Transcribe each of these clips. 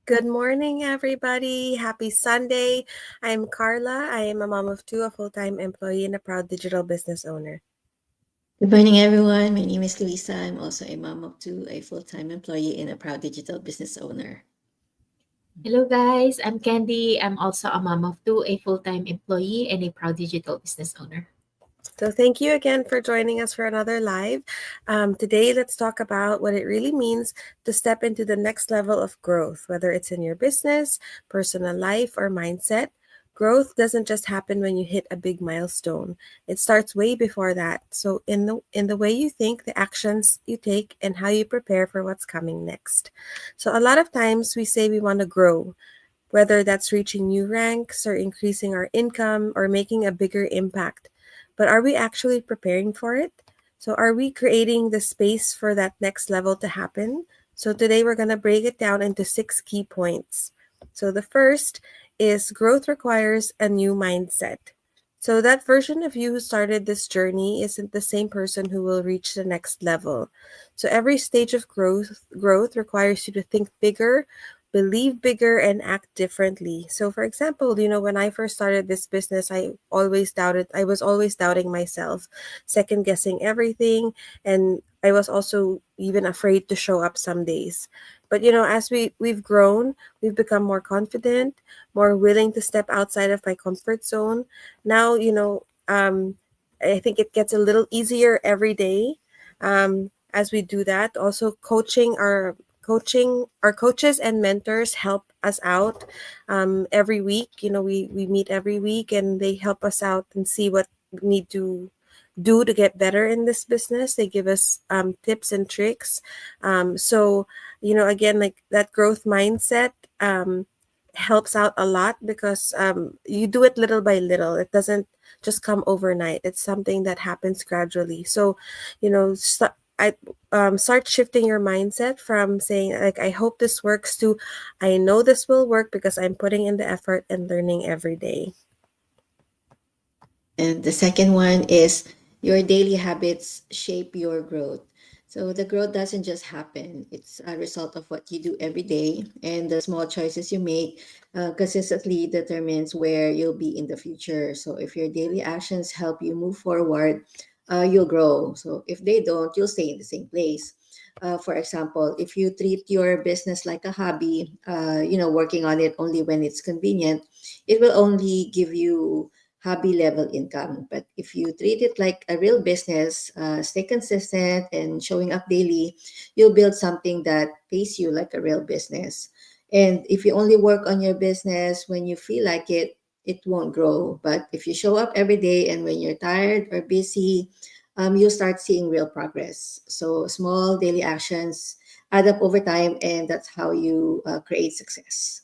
Good morning, everybody. Happy Sunday. I'm Carla. I am a mom of two, a full-time employee, and a proud digital business owner. Good morning, everyone. My name is Luisa. I'm also a mom of two, a full-time employee, and a proud digital business owner. Hello guys, I'm Candy. I'm also a mom of two, a full-time employee, and a proud digital business owner. So, thank you again for joining us for another live. Today, let's talk about what it really means to step into the next level of growth, whether it's in your business, personal life, or mindset. Growth doesn't just happen when you hit a big milestone. It starts way before that. So in the way you think, the actions you take, and how you prepare for what's coming next. So a lot of times we say we want to grow, whether that's reaching new ranks or increasing our income or making a bigger impact. But are we actually preparing for it? So, are we creating the space for that next level to happen? So, today we're going to break it down into 6 key points. So, the first is growth requires a new mindset. So, that version of you who started this journey isn't the same person who will reach the next level. So, every stage of growth requires you to think bigger, believe bigger, and act differently. So for example, when I first started this business, I was always doubting myself, second guessing everything, and I was also even afraid to show up some days. But as we've grown, we've become more confident, more willing to step outside of my comfort zone. Now, I think it gets a little easier every day. As we do that, also coaching our coaches and mentors help us out every week. We meet every week, and they help us out and see what we need to do to get better in this business. They give us tips and tricks. So again, like that growth mindset helps out a lot, because you do it little by little. It doesn't just come overnight. It's something that happens gradually. So I start shifting your mindset from saying, like, I hope this works, to I know this will work because I'm putting in the effort and learning every day. And the second one is your daily habits shape your growth. So the growth doesn't just happen, it's a result of what you do every day, and the small choices you make consistently determines where you'll be in the future. So if your daily actions help you move forward, you'll grow. So if they don't, you'll stay in the same place. For example, if you treat your business like a hobby, working on it only when it's convenient, it will only give you hobby level income. But if you treat it like a real business, stay consistent and showing up daily, you'll build something that pays you like a real business. And if you only work on your business when you feel like it won't grow. But if you show up every day and when you're tired or busy, you'll start seeing real progress. So small daily actions add up over time, and that's how you create success.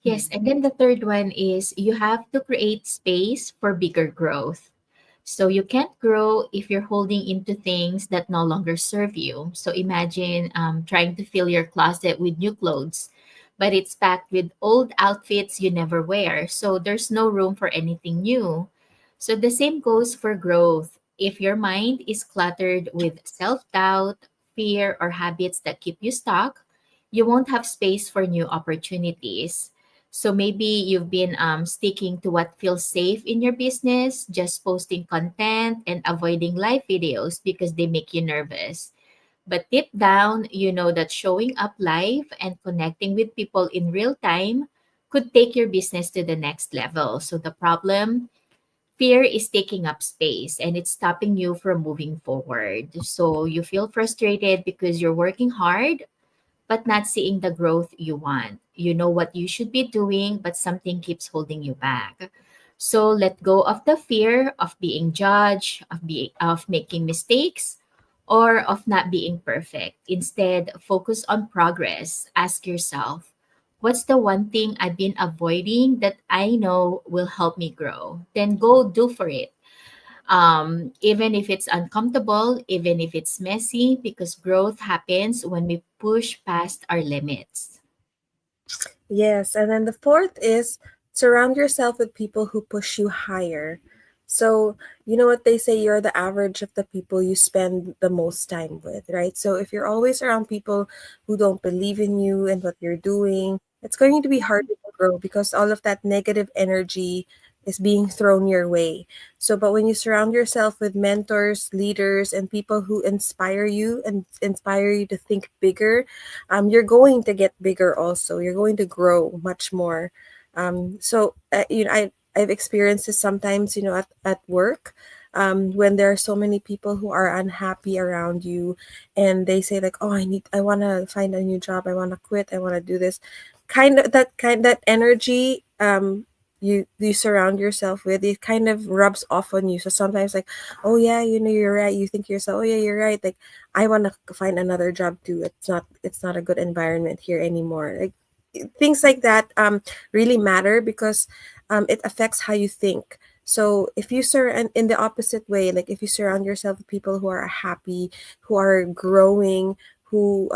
Yes, and then the third one is you have to create space for bigger growth. So you can't grow if you're holding into things that no longer serve you. So imagine trying to fill your closet with new clothes, but it's packed with old outfits you never wear. So there's no room for anything new. So the same goes for growth. If your mind is cluttered with self doubt, fear, or habits that keep you stuck, you won't have space for new opportunities. So maybe you've been sticking to what feels safe in your business, just posting content and avoiding live videos because they make you nervous. But deep down, you know that showing up live and connecting with people in real time could take your business to the next level. So the problem, fear is taking up space and it's stopping you from moving forward. So you feel frustrated because you're working hard but not seeing the growth you want. You know what you should be doing, but something keeps holding you back. So let go of the fear of being judged, of making mistakes, or of not being perfect. Instead, focus on progress. Ask yourself, what's the one thing I've been avoiding that I know will help me grow? Then go do for it, even if it's uncomfortable, even if it's messy, because growth happens when we push past our limits. Yes, and then the fourth is surround yourself with people who push you higher. So, you know what they say, you're the average of the people you spend the most time with, right? So, if you're always around people who don't believe in you and what you're doing, it's going to be harder to grow because all of that negative energy is being thrown your way. So, but when you surround yourself with mentors, leaders, and people who inspire you and inspire you to think bigger, you're going to get bigger also. You're going to grow much more. I've experienced this sometimes, at work, when there are so many people who are unhappy around you, and they say like, "Oh, I want to find a new job. I want to quit. I want to do this." That energy, you surround yourself with, it kind of rubs off on you. So sometimes like, "Oh yeah, you're right." You think to yourself, "Oh yeah, you're right. Like, I want to find another job too. It's not a good environment here anymore." Like things like that really matter because it affects how you think. So if you surround in the opposite way, like if you surround yourself with people who are happy, who are growing, who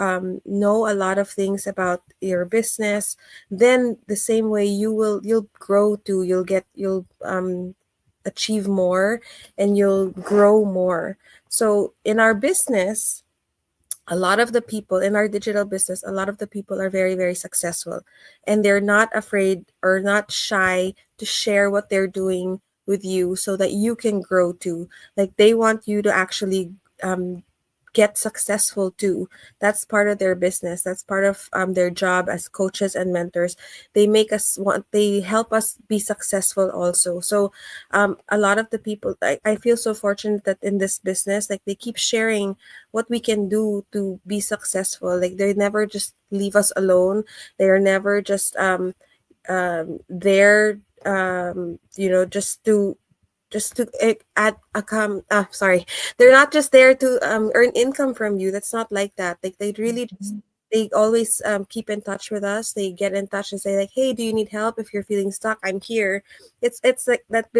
know a lot of things about your business, then the same way you'll grow too. You'll achieve more and you'll grow more. So in our business, a lot of the people in our digital business, a lot of the people are very, very successful, and they're not afraid or not shy to share what they're doing with you so that you can grow too. Like they want you to actually get successful too. That's part of their business. That's part of their job as coaches and mentors. They help us be successful also. So a lot of the people, I feel so fortunate that in this business, like they keep sharing what we can do to be successful. Like they never just leave us alone. They are never just there just to add a sorry, they're not just there to earn income from you. That's not like that. Like they really just, Mhm. they always keep in touch with us. They get in touch and say like, "Hey, do you need help? If you're feeling stuck, I'm here." It's like that.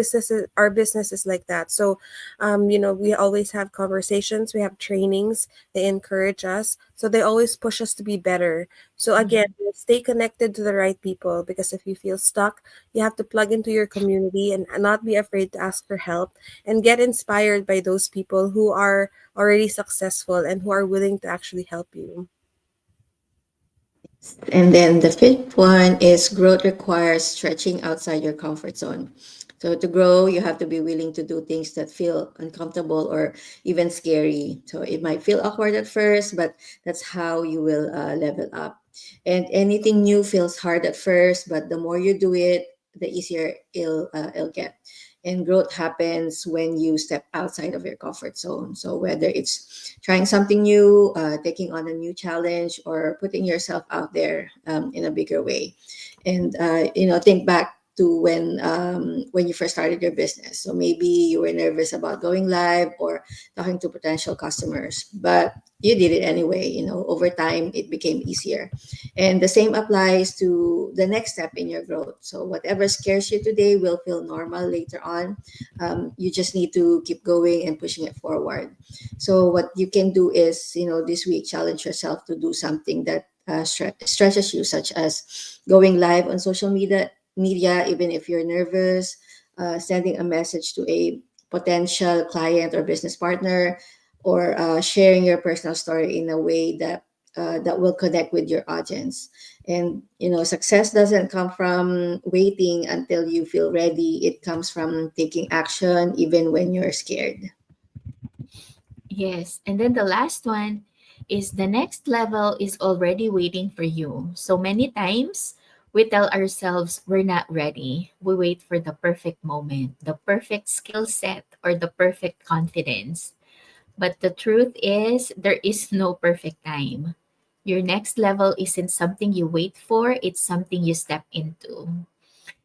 Our business is like that. So we always have conversations, we have trainings. They encourage us, so they always push us to be better. So again, Mhm. stay connected to the right people, because if you feel stuck, you have to plug into your community and not be afraid to ask for help, and get inspired by those people who are already successful and who are willing to actually help you. And then the fifth one is growth requires stretching outside your comfort zone. So to grow, you have to be willing to do things that feel uncomfortable or even scary. So it might feel awkward at first, but that's how you will level up. And anything new feels hard at first, but the more you do it, the easier it'll get. And growth happens when you step outside of your comfort zone. So whether it's trying something new, taking on a new challenge, or putting yourself out there in a bigger way. And think back to when you first started your business. So maybe you were nervous about going live or talking to potential customers, but you did it anyway. Over time it became easier. And the same applies to the next step in your growth. So whatever scares you today will feel normal later on. You just need to keep going and pushing it forward. So what you can do is, this week challenge yourself to do something that stretches you, such as going live on social media, even if you're nervous, sending a message to a potential client or business partner, or sharing your personal story in a way that will connect with your audience. And success doesn't come from waiting until you feel ready. It comes from taking action even when you're scared. Yes. And then the last one is the next level is already waiting for you. So many times we tell ourselves we're not ready. We wait for the perfect moment, the perfect skill set, or the perfect confidence. But the truth is, there is no perfect time. Your next level isn't something you wait for, it's something you step into.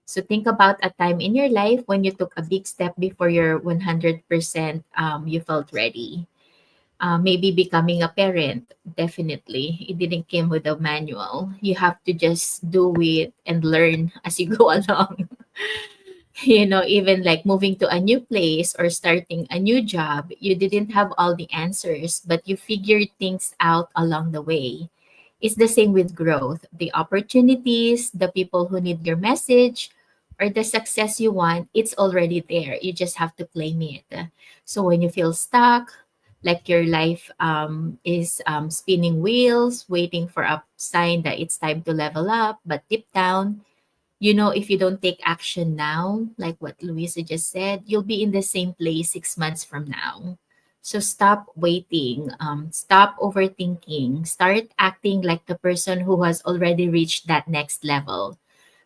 So think about a time in your life when you took a big step before you're 100% you felt ready. Maybe becoming a parent, definitely. It didn't come with a manual. You have to just do it and learn as you go along. Even like moving to a new place or starting a new job, you didn't have all the answers, but you figured things out along the way. It's the same with growth. The opportunities, the people who need your message, or the success you want, it's already there. You just have to claim it. So when you feel stuck, like your life is spinning wheels, waiting for a sign that it's time to level up, but deep down, you know, if you don't take action now, like what Louisa just said, you'll be in the same place 6 months from now. So stop waiting, stop overthinking, start acting like the person who has already reached that next level.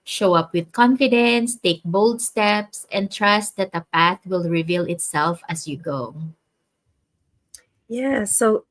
Show up with confidence, take bold steps, and trust that the path will reveal itself as you go. Yeah, so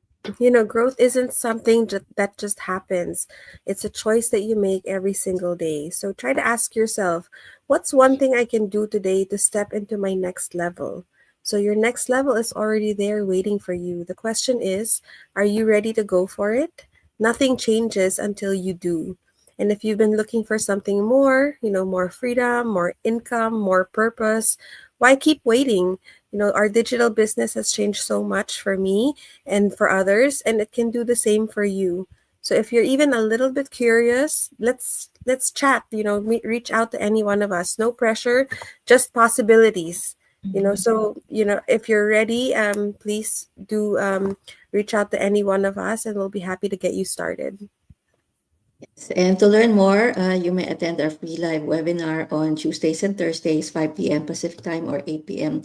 growth isn't something that just happens. It's a choice that you make every single day. So try to ask yourself, what's one thing I can do today to step into my next level? So your next level is already there waiting for you. The question is, are you ready to go for it? Nothing changes until you do. And if you've been looking for something more, more freedom, more income, more purpose, why keep waiting? Our digital business has changed so much for me and for others, and it can do the same for you. So if you're even a little bit curious, let's chat, reach out to any one of us. No pressure, just possibilities. Mhm. So if you're ready, please do reach out to any one of us, and we'll be happy to get you started. And to learn more, you may attend our free live webinar on Tuesdays and Thursdays, 5 p.m. Pacific time or 8 p.m.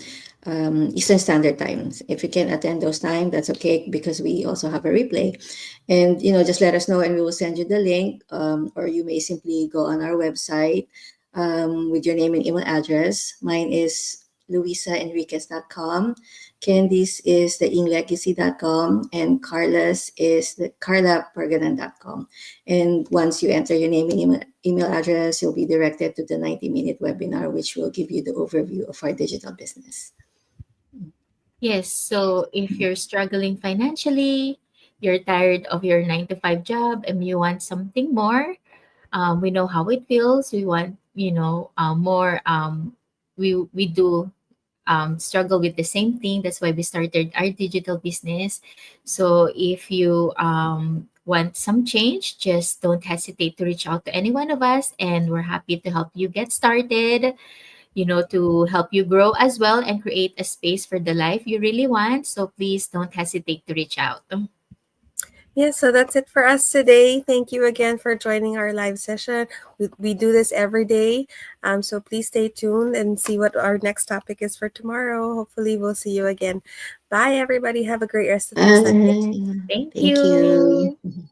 Eastern Standard Time. If you can attend those times, that's okay because we also have a replay. And, just let us know and we will send you the link. Or you may simply go on our website with your name and email address. Mine is luisaenriquez.com. Candice is the inglegacy.com and Carla's is the carlaperganan.com. And once you enter your name and email address, you'll be directed to the 90-minute webinar, which will give you the overview of our digital business. Yes. So if you're struggling financially, you're tired of your 9 to 5 job and you want something more, we know how it feels. We want, more. We do struggle with the same thing. That's why we started our digital business. So if you want some change, just don't hesitate to reach out to any one of us, and we're happy to help you get started, to help you grow as well and create a space for the life you really want. So please don't hesitate to reach out. Yeah, so that's it for us today. Thank you again for joining our live session. We do this every day. So please stay tuned and see what our next topic is for tomorrow. Hopefully, we'll see you again. Bye, everybody. Have a great rest of your Sunday. Bye. Thank Thank you. you.